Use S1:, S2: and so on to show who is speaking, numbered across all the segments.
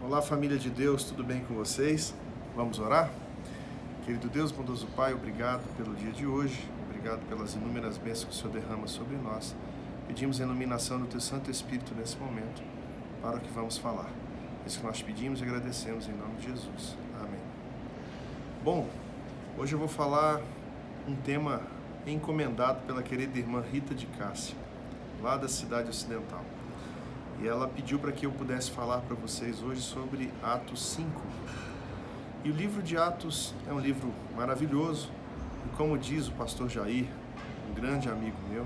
S1: Olá, família de Deus, tudo bem com vocês? Vamos orar? Querido Deus, bondoso Pai, obrigado pelo dia de hoje, obrigado pelas inúmeras bênçãos que o Senhor derrama sobre nós. Pedimos a iluminação do Teu Santo Espírito nesse momento, para o que vamos falar. Isso que nós pedimos e agradecemos em nome de Jesus. Amém. Bom, hoje eu vou falar um tema encomendado pela querida irmã Rita de Cássia, lá da cidade ocidental. E ela pediu para que eu pudesse falar para vocês hoje sobre Atos 5. E o livro de Atos é um livro maravilhoso. E como diz o pastor Jair, um grande amigo meu,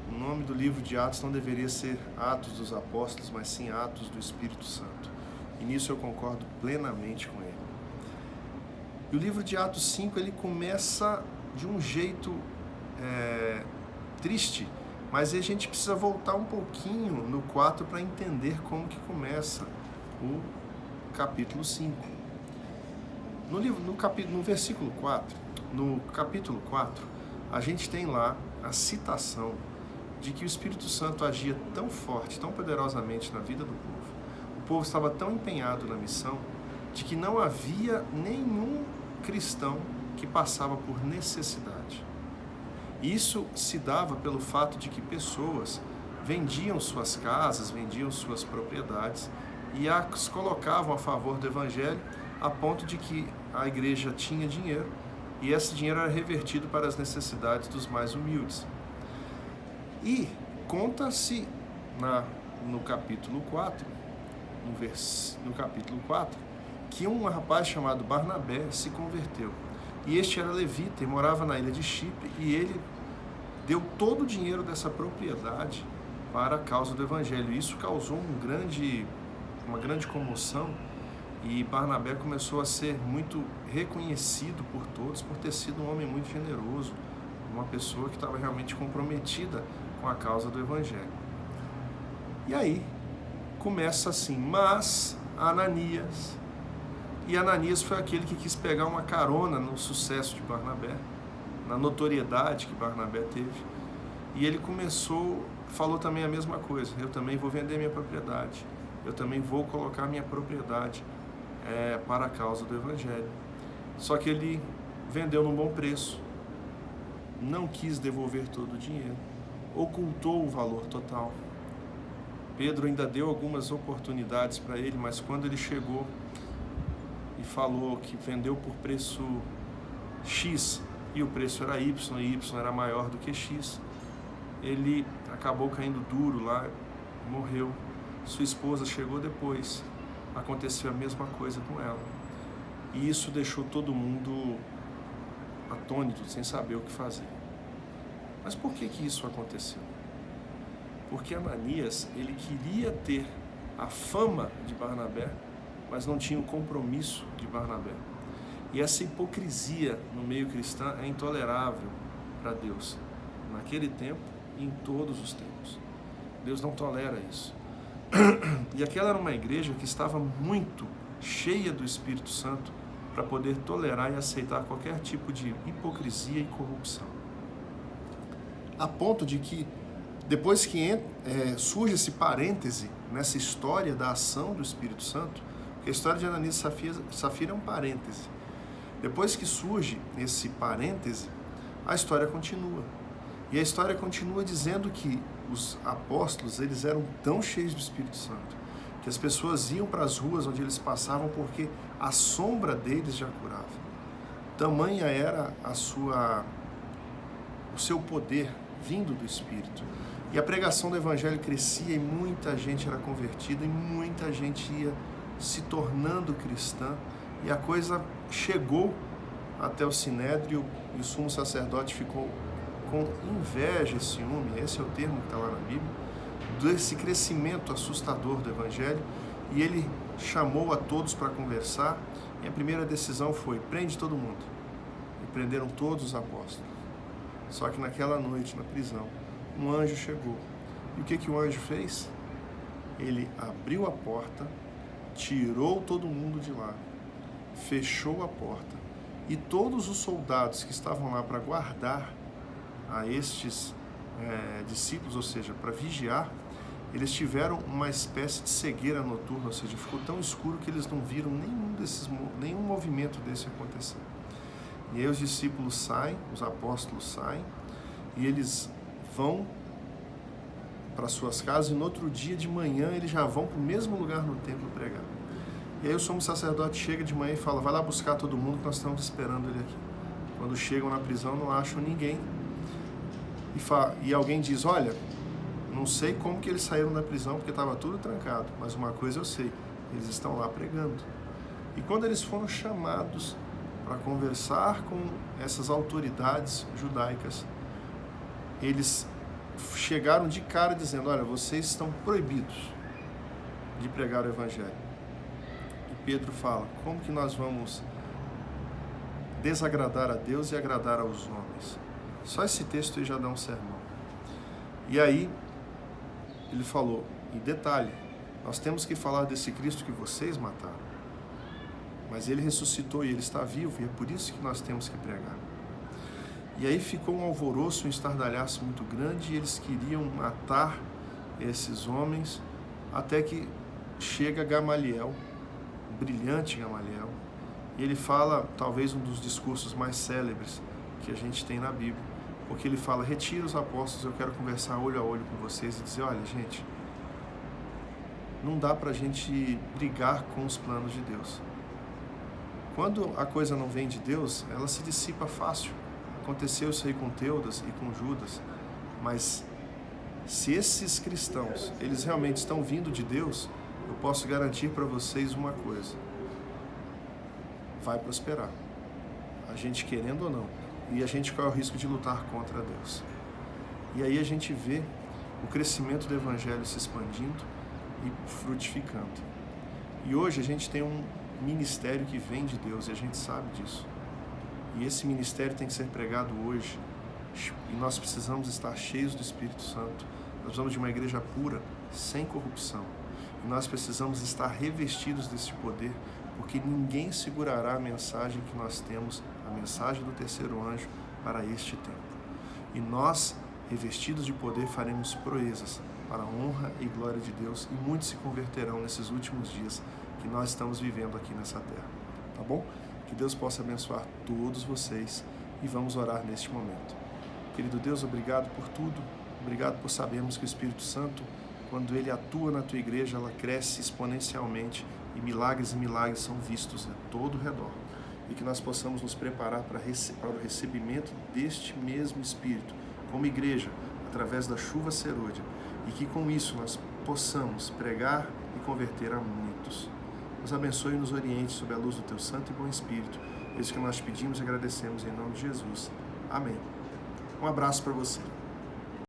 S1: o nome do livro de Atos não deveria ser Atos dos Apóstolos, mas sim Atos do Espírito Santo. E nisso eu concordo plenamente com ele. E o livro de Atos 5, ele começa de um jeito triste, mas a gente precisa voltar um pouquinho no 4 para entender como que começa o capítulo 5. No versículo 4, no capítulo 4, a gente tem lá a citação de que o Espírito Santo agia tão forte, tão poderosamente na vida do povo. O povo estava tão empenhado na missão de que não havia nenhum cristão que passava por necessidade. Isso se dava pelo fato de que pessoas vendiam suas casas, vendiam suas propriedades e as colocavam a favor do Evangelho, a ponto de que a igreja tinha dinheiro e esse dinheiro era revertido para as necessidades dos mais humildes. E conta-se no capítulo 4, no capítulo 4, que um rapaz chamado Barnabé se converteu. E este era levita e morava na ilha de Chipre, e ele deu todo o dinheiro dessa propriedade para a causa do Evangelho. Isso causou uma grande comoção, e Barnabé começou a ser muito reconhecido por todos por ter sido um homem muito generoso, uma pessoa que estava realmente comprometida com a causa do Evangelho. E aí começa assim, mas Ananias foi aquele que quis pegar uma carona no sucesso de Barnabé, na notoriedade que Barnabé teve, e ele falou também a mesma coisa: eu também vou vender minha propriedade, eu também vou colocar minha propriedade para a causa do Evangelho. Só que ele vendeu num bom preço, não quis devolver todo o dinheiro, ocultou o valor total. Pedro ainda deu algumas oportunidades para ele, mas quando ele chegou e falou que vendeu por preço X, e o preço era Y, e Y era maior do que X, ele acabou caindo duro lá, morreu. Sua esposa chegou depois, aconteceu a mesma coisa com ela. E isso deixou todo mundo atônito, sem saber o que fazer. Mas por que isso aconteceu? Porque Ananias, ele queria ter a fama de Barnabé, mas não tinha o compromisso de Barnabé. E essa hipocrisia no meio cristão é intolerável para Deus, naquele tempo e em todos os tempos. Deus não tolera isso. E aquela era uma igreja que estava muito cheia do Espírito Santo para poder tolerar e aceitar qualquer tipo de hipocrisia e corrupção. A ponto de que, depois que surge esse parêntese nessa história da ação do Espírito Santo, porque a história de Ananias e Safira é um parêntese. Depois que surge esse parêntese, a história continua. E a história continua dizendo que os apóstolos, eles eram tão cheios do Espírito Santo, que as pessoas iam para as ruas onde eles passavam porque a sombra deles já curava. Tamanha era o seu poder vindo do Espírito. E a pregação do Evangelho crescia e muita gente era convertida e muita gente ia se tornando cristã. E a coisa chegou até o Sinédrio e o sumo sacerdote ficou com inveja e ciúme, esse é o termo que está lá na Bíblia, desse crescimento assustador do Evangelho, e ele chamou a todos para conversar, e a primeira decisão foi: prende todo mundo. E prenderam todos os apóstolos. Só que naquela noite, na prisão, um anjo chegou. E o que o anjo fez? Ele abriu a porta, tirou todo mundo de lá, fechou a porta, e todos os soldados que estavam lá para guardar a estes discípulos, ou seja, para vigiar, eles tiveram uma espécie de cegueira noturna, ou seja, ficou tão escuro que eles não viram nenhum movimento desse acontecer. E aí os discípulos saem, os apóstolos saem, e eles vão para suas casas, e no outro dia de manhã eles já vão para o mesmo lugar no templo pregar. E aí o sumo sacerdote chega de manhã e fala, vai lá buscar todo mundo que nós estamos esperando ele aqui. Quando chegam na prisão não acham ninguém, e alguém diz, olha, não sei como que eles saíram da prisão, porque estava tudo trancado, mas uma coisa eu sei, eles estão lá pregando. E quando eles foram chamados para conversar com essas autoridades judaicas, eles chegaram de cara dizendo, olha, vocês estão proibidos de pregar o Evangelho. E Pedro fala, como que nós vamos desagradar a Deus e agradar aos homens? Só esse texto aí já dá um sermão. E aí, ele falou, e detalhe, nós temos que falar desse Cristo que vocês mataram, mas ele ressuscitou e ele está vivo, e é por isso que nós temos que pregar. E aí ficou um alvoroço, um estardalhaço muito grande, e eles queriam matar esses homens, até que chega Gamaliel, o brilhante Gamaliel, e ele fala, talvez um dos discursos mais célebres que a gente tem na Bíblia, porque ele fala, retira os apóstolos, eu quero conversar olho a olho com vocês e dizer, olha gente, não dá pra gente brigar com os planos de Deus. Quando a coisa não vem de Deus, ela se dissipa fácil. Aconteceu isso aí com Teudas e com Judas, mas se esses cristãos, eles realmente estão vindo de Deus, eu posso garantir para vocês uma coisa, vai prosperar, a gente querendo ou não, e a gente corre o risco de lutar contra Deus. E aí a gente vê o crescimento do Evangelho se expandindo e frutificando. E hoje a gente tem um ministério que vem de Deus, e a gente sabe disso. E esse ministério tem que ser pregado hoje. E nós precisamos estar cheios do Espírito Santo. Nós precisamos de uma igreja pura, sem corrupção. E nós precisamos estar revestidos desse poder, porque ninguém segurará a mensagem que nós temos, a mensagem do terceiro anjo, para este tempo. E nós, revestidos de poder, faremos proezas para a honra e glória de Deus, e muitos se converterão nesses últimos dias que nós estamos vivendo aqui nessa terra. Tá bom? Que Deus possa abençoar todos vocês, e vamos orar neste momento. Querido Deus, obrigado por tudo, obrigado por sabermos que o Espírito Santo, quando ele atua na tua igreja, ela cresce exponencialmente, e milagres são vistos a todo o redor. E que nós possamos nos preparar para o recebimento deste mesmo Espírito, como igreja, através da chuva serôdia, e que com isso nós possamos pregar e converter a muitos. Nos abençoe e nos oriente sob a luz do teu Santo e bom Espírito. É isso que nós te pedimos e agradecemos em nome de Jesus. Amém. Um abraço para você.